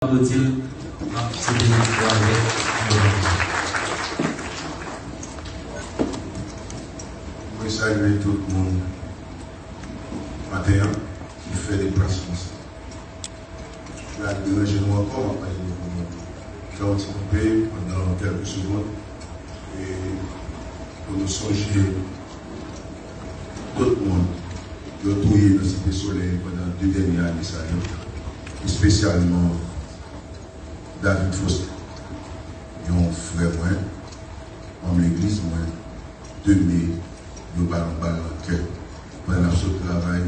Applaudit c'est une soirée. Je salue tout le monde matin qui fait des placements. Je vais aller déranger nous encore après je vais anticiper pendant quelques secondes et pour nous songer tout le monde qui a trouvé le Cité Soleil pendant 2 dernières années, et spécialement David Foster, un frère moi, en l'église, moi, 2 mai, nous allons cœur. Pendant ce travail,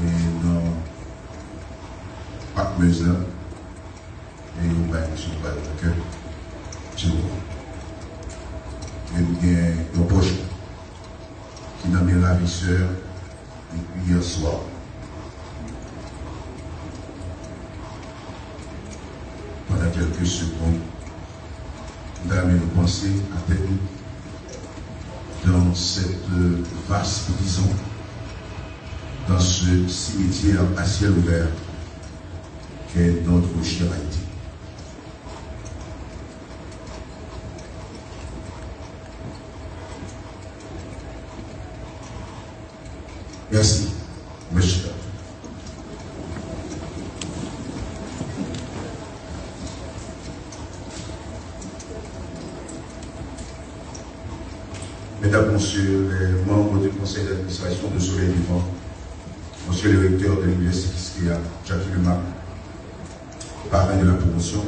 et dans Pac Meusin, et nous allons ce cœur. Tu vois. Et nous avons un proche qui n'a mis la ravisseur depuis hier soir. Pendant quelques secondes, nous avons pensé à tête dans cette vaste prison, dans ce cimetière à ciel ouvert qu'est notre chère Haïti. Merci, monsieur. Mesdames, Messieurs, les membres du conseil d'administration de Soleil Vivant, Monsieur le recteur de l'université Kiskeya, Jacques Lumac, parrain de la promotion,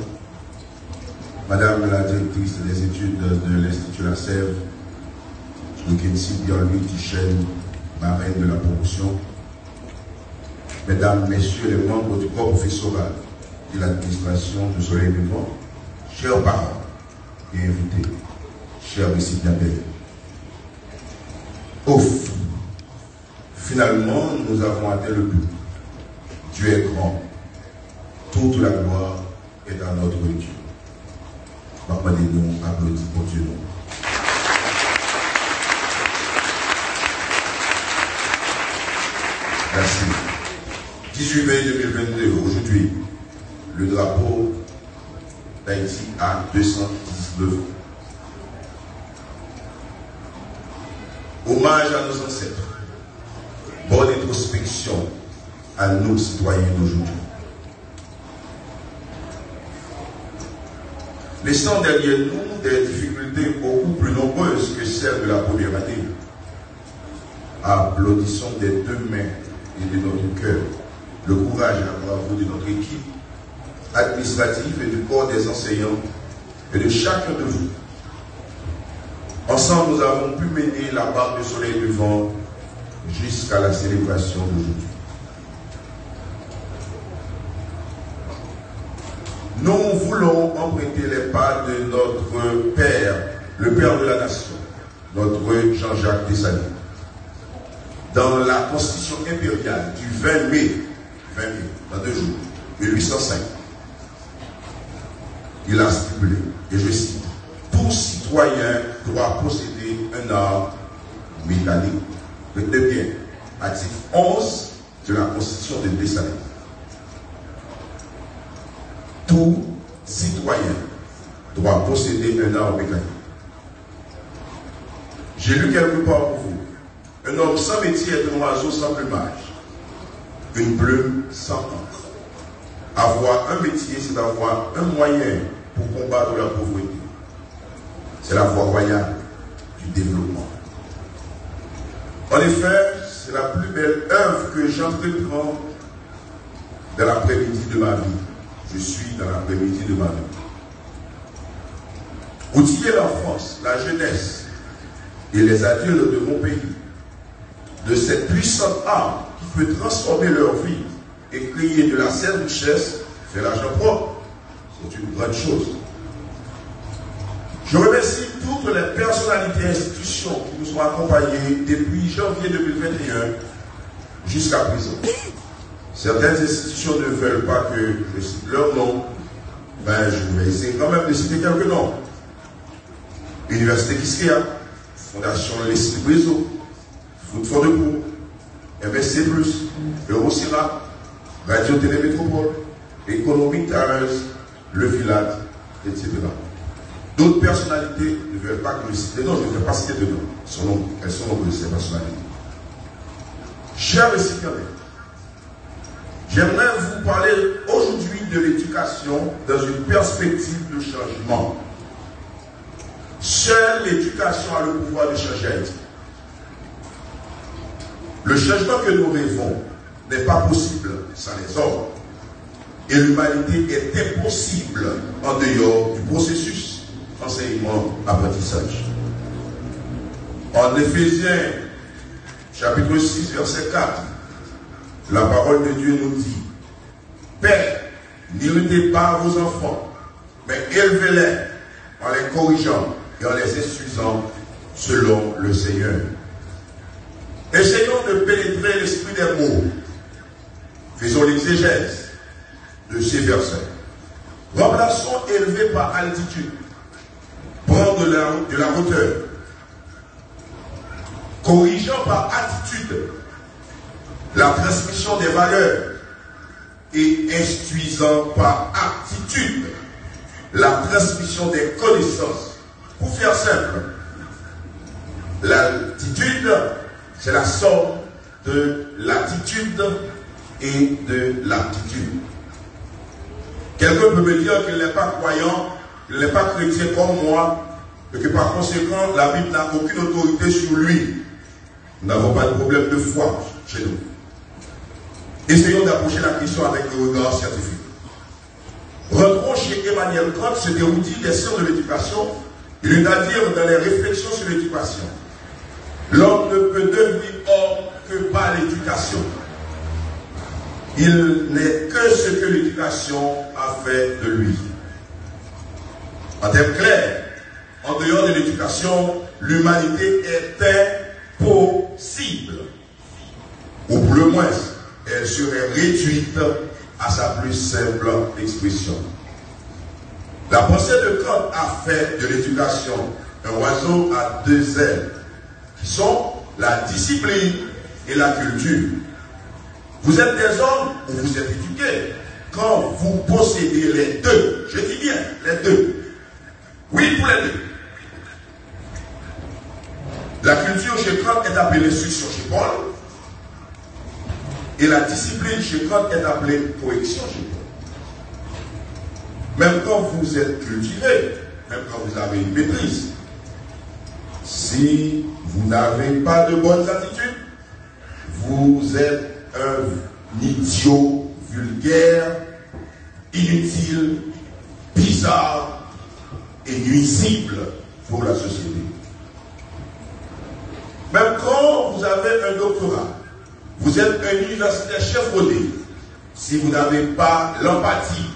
Madame la directrice des études de l'Institut La Sève, Kensi Pierre-Louis Tichen, marraine de la promotion, Mesdames, Messieurs les membres du corps professoral de l'administration de Soleil Vivant, chers parents et invités, chers récipiendaires. Ouf! Finalement, nous avons atteint le but. Dieu est grand. Toute la gloire est à notre Dieu. Papa, nous applaudissons pour Dieu. Merci. 18 mai 2022, aujourd'hui, le drapeau d'Haïti a 219 ans. Hommage à nos ancêtres. Bonne introspection à nos citoyens d'aujourd'hui. Laissant derrière nous des difficultés beaucoup plus nombreuses que celles de la première année. Applaudissons des 2 mains et de notre cœur le courage et la bravoure de notre équipe administrative et du corps des enseignants et de chacun de vous. Ensemble, nous avons pu mener la barque de Soleil Vivant jusqu'à la célébration d'aujourd'hui. Nous voulons emprunter les pas de notre Père, le Père de la Nation, notre Jean-Jacques Dessalines. Dans la Constitution impériale du 20 mai, dans 2 jours, 1805, il a stipulé, et je cite, tout citoyen doit posséder un arme métallique. Retenez bien, article 11 de la Constitution de Dessalines. Tout citoyen doit posséder un arme métallique. J'ai lu quelque part pour vous. Un homme sans métier est un oiseau sans plumage. Une plume sans encre. Avoir un métier, c'est avoir un moyen pour combattre la pauvreté. C'est la voie royale du développement. En effet, c'est la plus belle œuvre que j'entreprends dans l'après-midi de ma vie. Je suis dans l'après-midi de ma vie. Outiller l'enfance, la jeunesse et les adultes de mon pays de cette puissante arme qui peut transformer leur vie et créer de la saine richesse, faire l'argent propre. C'est une grande chose. Je remercie toutes les personnalités et institutions qui nous ont accompagnés depuis janvier 2021 jusqu'à présent. Certaines institutions ne veulent pas que je cite leur nom. Ben, je vais essayer quand même de citer quelques noms. Université Kiskeya, Fondation Leslie Brizo, Foot for the Poor, MSC+, Eurocira, Radio Télémétropole, Économie Times, Le Village, etc. D'autres personnalités ne veulent pas que je cite les noms, je ne vais pas citer de noms. Elles sont nombreuses, ces personnalités. Chers récipiendaires, j'aimerais vous parler aujourd'hui de l'éducation dans une perspective de changement. Seule l'éducation a le pouvoir de changer Haïti. Le changement que nous rêvons n'est pas possible sans les hommes. Et l'humanité est impossible en dehors du processus enseignement-apprentissage. En Éphésiens, chapitre 6, verset 4, la parole de Dieu nous dit: Père, n'irritez pas vos enfants, mais élevez-les en les corrigeant et en les instruisant selon le Seigneur. Essayons de pénétrer l'esprit des mots. Faisons l'exégèse de ces versets. Remplaçons élevé par altitude. Prendre de la hauteur. Corrigeant par attitude la transmission des valeurs et instruisant par aptitude la transmission des connaissances. Pour faire simple, l'altitude, c'est la somme de l'attitude et de l'aptitude. Quelqu'un peut me dire qu'il n'est pas croyant, qu'il n'est pas chrétien comme moi, et que par conséquent, la Bible n'a aucune autorité sur lui. Nous n'avons pas de problème de foi chez nous. Essayons d'approcher la question avec le regard scientifique. Rentrons chez Emmanuel Kant, cet érudit des sciences de l'éducation. Il est à dire dans les réflexions sur l'éducation: l'homme ne peut devenir homme que par l'éducation. Il n'est que ce que l'éducation a fait de lui. En termes clairs, en dehors de l'éducation, l'humanité est impossible. Ou pour le moins, elle serait réduite à sa plus simple expression. La pensée de Kant a fait de l'éducation un oiseau à deux ailes, qui sont la discipline et la culture. Vous êtes des hommes ou vous êtes éduqués quand vous possédez les deux. Je dis bien les deux. Oui, pour les deux. La culture chez Kant est appelée l'instruction chez Paul. Et la discipline chez Kant est appelée correction chez Paul. Même quand vous êtes cultivé, même quand vous avez une maîtrise, si vous n'avez pas de bonnes attitudes, vous êtes un idiot vulgaire, inutile, bizarre et nuisible pour la société. Même quand vous avez un doctorat, vous êtes un universitaire chevronné, si vous n'avez pas l'empathie,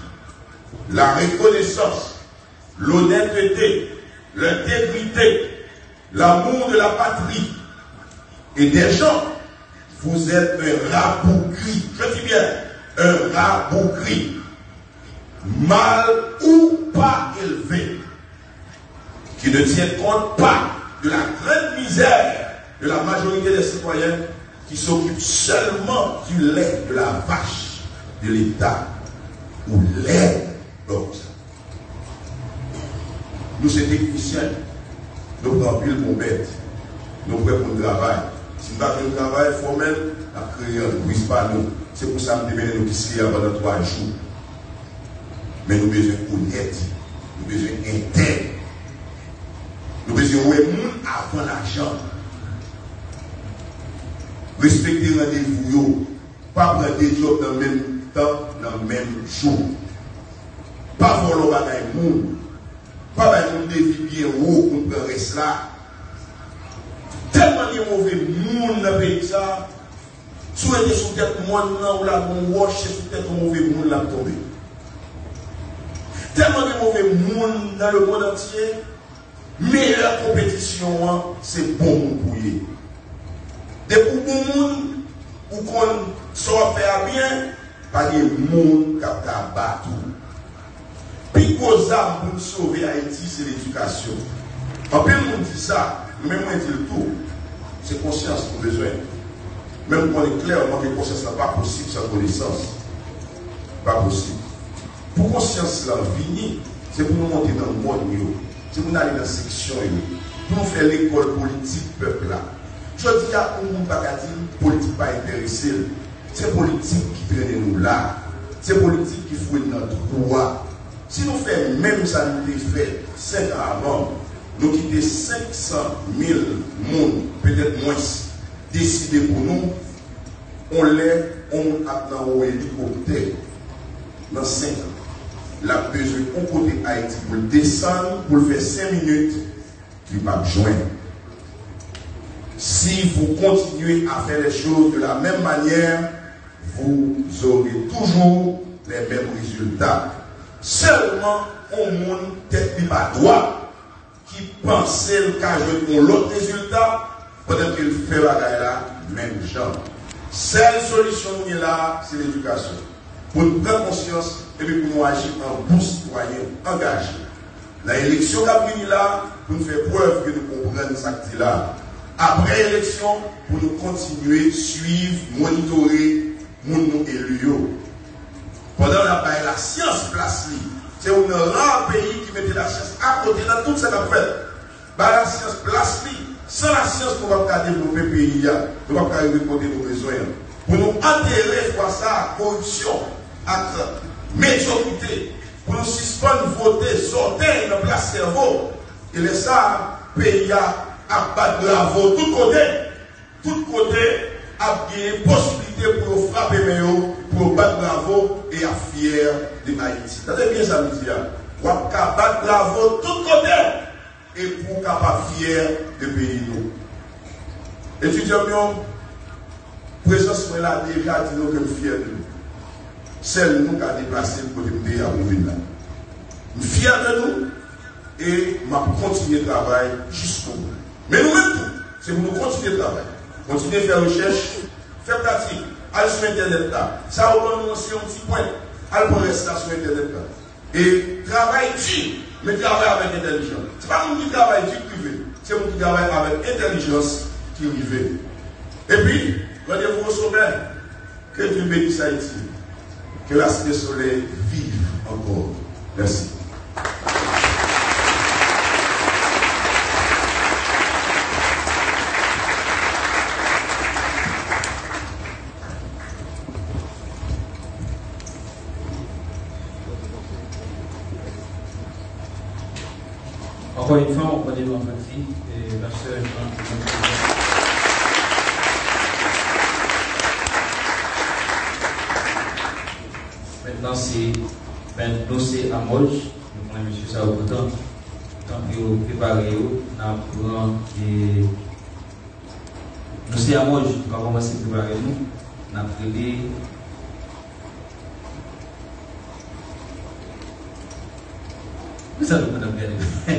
la reconnaissance, l'honnêteté, l'intégrité, l'amour de la patrie et des gens, vous êtes un rabougri. Je dis bien, un rabougri. Mal ou pas élevé, qui ne tient compte pas de la grande misère de la majorité des citoyens qui s'occupent seulement du lait de la vache de l'État ou lait d'ox. Nous, c'est techniciens. Nous prenons pile pour bête. Nous prenons pour le travail. Si nous avons un travail formel, nous créons un brise pas nous. C'est pour ça que nous devons nous qui pendant 3 jours. Mais nous avons besoin honnête. Nous avons besoin intègre. Nous avons besoin de monde avant l'argent. Respecter rendez-vous, pas prendre des jobs dans le même temps, dans le même jour. Pas voler le monde. Pas faire des vies bien haut pour prendre cela. Tellement de mauvais monde dans le pays, ça. Souhaitez sous tête monde ou la bon wash, sous tête mauvais monde là tomber. Tellement de mauvais monde dans le monde entier. Meilleure compétition, c'est bon pour y. Des pour bon monde, ou qu'on soit faire bien, pas de monde qui a battu. Puis, aux âmes pour sauver Haïti, c'est l'éducation. En plus, on dit ça, même on dit le tout, c'est conscience qu'on a besoin. Même quand on est clair, on a que conscience n'est pas possible sans connaissance. Pas possible. Pour conscience là, venir, c'est pour nous monter dans le monde, c'est pour nous aller dans la section, pour nous faire l'école politique peuple là. Je dis à un monde qui politique pas intéressé. C'est politique qui traîne nous là. C'est politique qui fouille notre droit. Si nous faisons même ça, nous fait 5 ans avant, nous quittons 500 000 personnes, peut-être moins, décider pour nous, on a dans un hélicoptère dans 5 ans. La besoin on côté Haïti pour descendre, pour faire 5 minutes, il va joindre. Si vous continuez à faire les choses de la même manière, vous aurez toujours les mêmes résultats. Seulement, on monde tête qui pas droit, qui pensait qu'à jouer pour l'autre résultat, peut-être qu'il fait la guerre là, même genre. Seule solution qui est là, c'est l'éducation. Pour nous prendre conscience et puis pour nous agir en bon citoyen engagé. La élection qui a venu là, pour nous faire preuve que nous comprenons ce acte là. Après l'élection, pour nous continuer, suivre, monitorer, nous élus. Pendant la science place, c'est un rare pays qui mettait la science à côté dans toute cette affaire. La science place, sans la science, nous ne pouvons pas développer le pays, nous ne pouvons pas répondre nos besoins. Pour nous enterrer ça, corruption, avec médiocrité, pour nous suspendre, voter, sortir dans le place cerveau, et les ça, pays à battre bravo, tout côté, a bien possibilité pour frapper Méo, pour battre bravo et à fier de Haïti. C'est bien ça, me dit. Pour battre bravo tout côté et pour capable fier de pays nous. Étudiants, présence là déjà dit nous que nous fiers de nous. C'est nous qui avons déplacé pour le pays à Mouville là. Nous fiers de nous et m'a continuer le travail jusqu'au bout. Mais nous-mêmes, c'est pour nous continuer le travail. Continuer à faire recherche, faire pratique, aller sur Internet là. Ça va nous lancer un petit point. Aller pour rester sur Internet là. Et travail dur, mais travail avec intelligence. Ce n'est pas nous qui travaillons dur privé, c'est nous qui travaillons avec intelligence qui arrive. Et puis, rendez-vous au sommet. Que Dieu bénisse Haïti. Que la cité soleil vive encore. Merci. Encore une fois, on connaît nos petits et la sœur. Maintenant, c'est dossier à Molch. Nous prenons M. Saoudoutan. Tant que vous préparez, nous avons dossier à Molch. Nous avons commencé à préparer nous. Nous avons préparé. Vous savez, madame, bien.